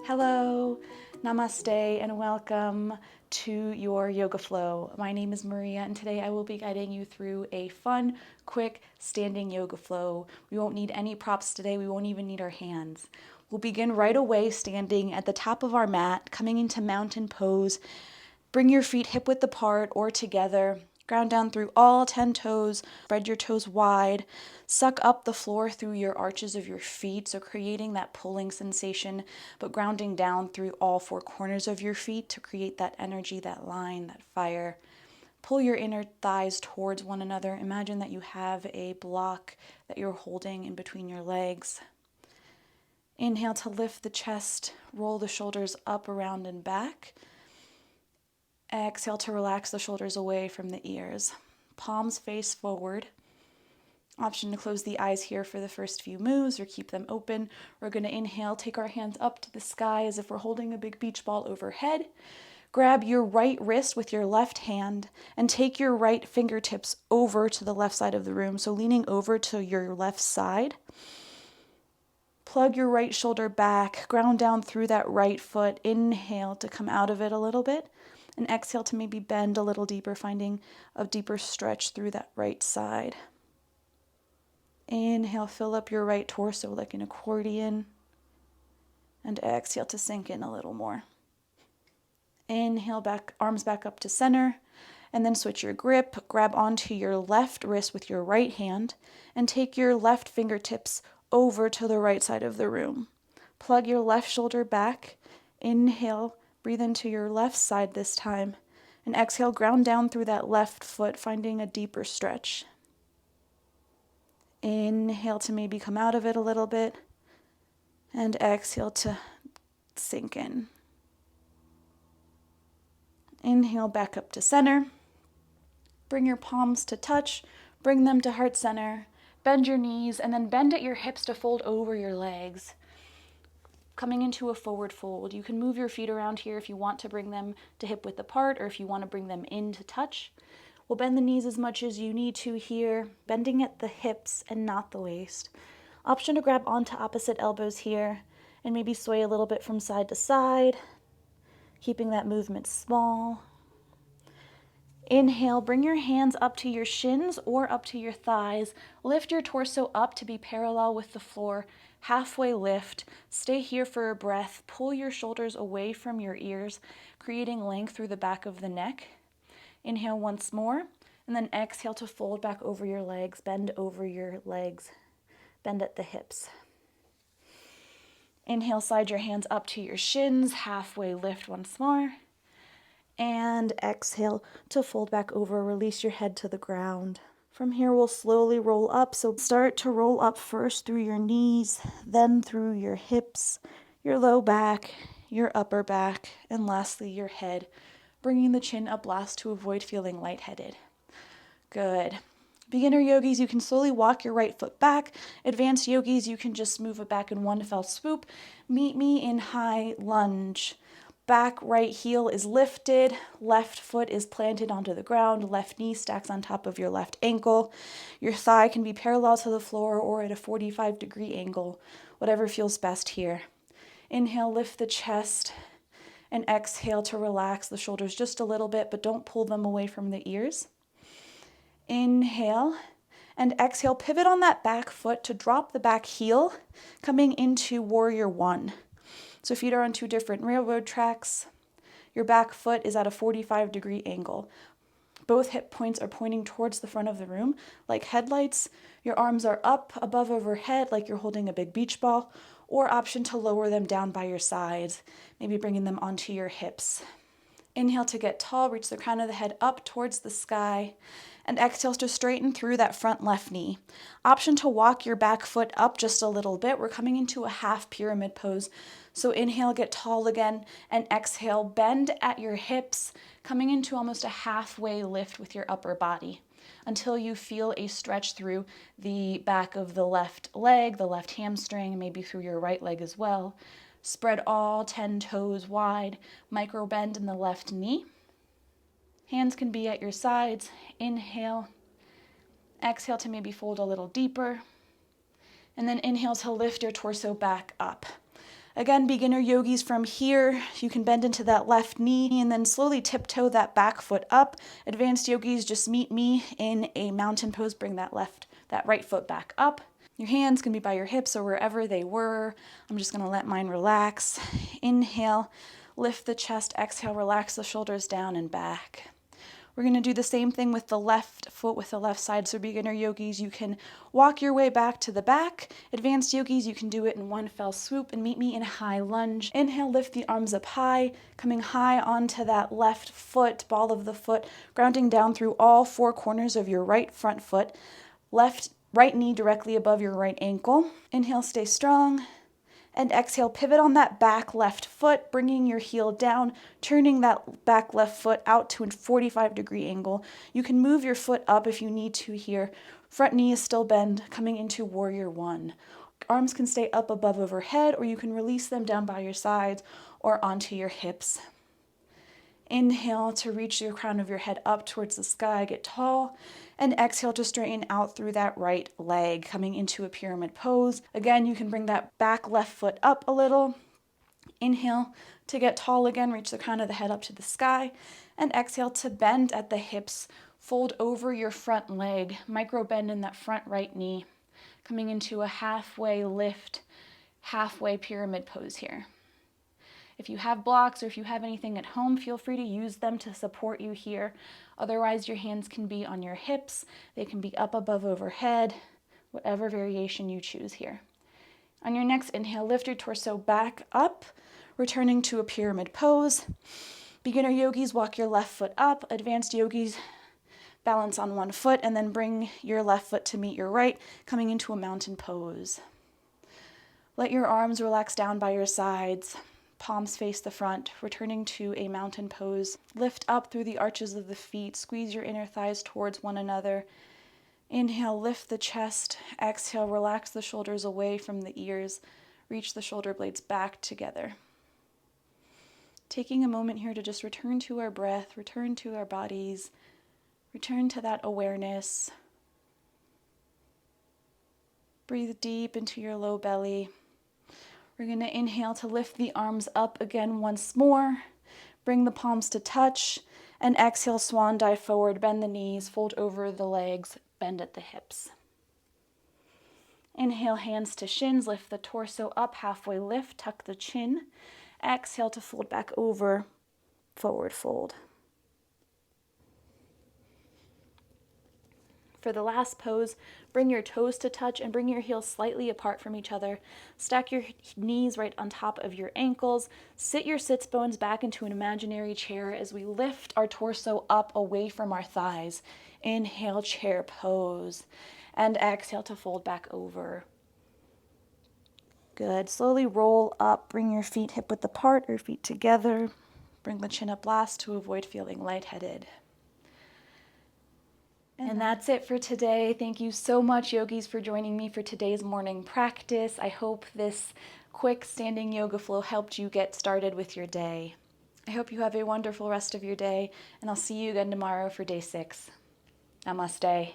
Hello, namaste, and welcome to your yoga flow. My name is Maria, and today I will be guiding you through a fun, quick standing yoga flow. We won't need any props today, we won't even need our hands. We'll begin right away standing at the top of our mat, coming into mountain pose. Bring your feet hip width apart or together. Ground down through all 10 toes. Spread your toes wide. Suck up the floor through your arches of your feet, so creating that pulling sensation, but grounding down through all four corners of your feet to create that energy, that line, that fire. Pull your inner thighs towards one another. Imagine that you have a block that you're holding in between your legs. Inhale to lift the chest, roll the shoulders up, around, and back. Exhale to relax the shoulders away from the ears. Palms face forward. Option to close the eyes here for the first few moves or keep them open. We're going to inhale, take our hands up to the sky as if we're holding a big beach ball overhead. Grab your right wrist with your left hand and take your right fingertips over to the left side of the room, so leaning over to your left side. Plug your right shoulder back, ground down through that right foot. Inhale to come out of it a little bit. And exhale to maybe bend a little deeper, finding a deeper stretch through that right side. Inhale, fill up your right torso like an accordion. And exhale to sink in a little more. Inhale, back, arms back up to center. And then switch your grip. Grab onto your left wrist with your right hand. And take your left fingertips over to the right side of the room. Plug your left shoulder back. Inhale. Breathe into your left side this time, and exhale, ground down through that left foot, finding a deeper stretch. Inhale to maybe come out of it a little bit, and exhale to sink in. Inhale back up to center. Bring your palms to touch, bring them to heart center, bend your knees, and then bend at your hips to fold over your legs. Coming into a forward fold. You can move your feet around here if you want to bring them to hip width apart or if you want to bring them in to touch. We'll bend the knees as much as you need to here, bending at the hips and not the waist. Option to grab onto opposite elbows here and maybe sway a little bit from side to side, keeping that movement small. Inhale, bring your hands up to your shins or up to your thighs. Lift your torso up to be parallel with the floor. Halfway lift. Stay here for a breath. Pull your shoulders away from your ears, creating length through the back of the neck. Inhale once more, and then exhale to fold back over your legs. Bend over your legs. Bend at the hips. Inhale, slide your hands up to your shins. Halfway lift once more. And exhale to fold back over. Release your head to the ground. From here, we'll slowly roll up. So start to roll up first through your knees, then through your hips, your low back, your upper back, and lastly, your head, bringing the chin up last to avoid feeling lightheaded. Good. Beginner yogis, you can slowly walk your right foot back. Advanced yogis, you can just move it back in one fell swoop. Meet me in high lunge. Back right heel is lifted, left foot is planted onto the ground, left knee stacks on top of your left ankle. Your thigh can be parallel to the floor or at a 45-degree angle, whatever feels best here. Inhale, lift the chest, and exhale to relax the shoulders just a little bit, but don't pull them away from the ears. Inhale, and exhale, pivot on that back foot to drop the back heel, coming into warrior one. So feet are on two different railroad tracks. Your back foot is at a 45-degree angle. Both hip points are pointing towards the front of the room like headlights. Your arms are up above overhead like you're holding a big beach ball, or option to lower them down by your sides, maybe bringing them onto your hips. Inhale to get tall, reach the crown of the head up towards the sky, and exhale to straighten through that front left knee. Option to walk your back foot up just a little bit. We're coming into a half pyramid pose. So inhale, get tall again, and exhale, bend at your hips, coming into almost a halfway lift with your upper body until you feel a stretch through the back of the left leg, the left hamstring, maybe through your right leg as well. Spread all 10 toes wide, micro bend in the left knee. Hands can be at your sides. Inhale. Exhale to maybe fold a little deeper. And then inhale to lift your torso back up. Again, beginner yogis, from here, you can bend into that left knee and then slowly tiptoe that back foot up. Advanced yogis, just meet me in a mountain pose. Bring that right foot back up. Your hands can be by your hips or wherever they were. I'm just gonna let mine relax. Inhale, lift the chest. Exhale, relax the shoulders down and back. We're going to do the same thing with the left foot with the left side. So beginner yogis, you can walk your way back to the back. Advanced yogis, you can do it in one fell swoop and meet me in a high lunge. Inhale, lift the arms up high, coming high onto that left foot, ball of the foot, grounding down through all four corners of your right front foot. Right knee directly above your right ankle. Inhale, stay strong. And exhale, pivot on that back left foot, bringing your heel down, turning that back left foot out to a 45-degree angle. You can move your foot up if you need to here. Front knee is still bent, coming into warrior one. Arms can stay up above overhead, or you can release them down by your sides or onto your hips. Inhale to reach your crown of your head up towards the sky, get tall. And exhale to straighten out through that right leg, coming into a pyramid pose. Again, you can bring that back left foot up a little. Inhale to get tall again, reach the crown of the head up to the sky. And exhale to bend at the hips, fold over your front leg, micro bend in that front right knee, coming into a halfway lift, halfway pyramid pose here. If you have blocks or if you have anything at home, feel free to use them to support you here. Otherwise, your hands can be on your hips. They can be up above overhead, whatever variation you choose here. On your next inhale, lift your torso back up, returning to a pyramid pose. Beginner yogis, walk your left foot up. Advanced yogis, balance on one foot and then bring your left foot to meet your right, coming into a mountain pose. Let your arms relax down by your sides. Palms face the front, returning to a mountain pose. Lift up through the arches of the feet. Squeeze your inner thighs towards one another. Inhale, lift the chest. Exhale, relax the shoulders away from the ears. Reach the shoulder blades back together. Taking a moment here to just return to our breath, return to our bodies, return to that awareness. Breathe deep into your low belly. We're going to inhale to lift the arms up again once more. Bring the palms to touch. And exhale, swan dive forward. Bend the knees, fold over the legs, bend at the hips. Inhale, hands to shins. Lift the torso up, halfway lift. Tuck the chin. Exhale to fold back over, forward fold. For the last pose, bring your toes to touch and bring your heels slightly apart from each other. Stack your knees right on top of your ankles. Sit your sits bones back into an imaginary chair as we lift our torso up away from our thighs. Inhale, chair pose. And exhale to fold back over. Good. Slowly roll up. Bring your feet hip width apart or feet together. Bring the chin up last to avoid feeling lightheaded. And that's it for today. Thank you so much, yogis, for joining me for today's morning practice. I hope this quick standing yoga flow helped you get started with your day. I hope you have a wonderful rest of your day, and I'll see you again tomorrow for day 6. Namaste.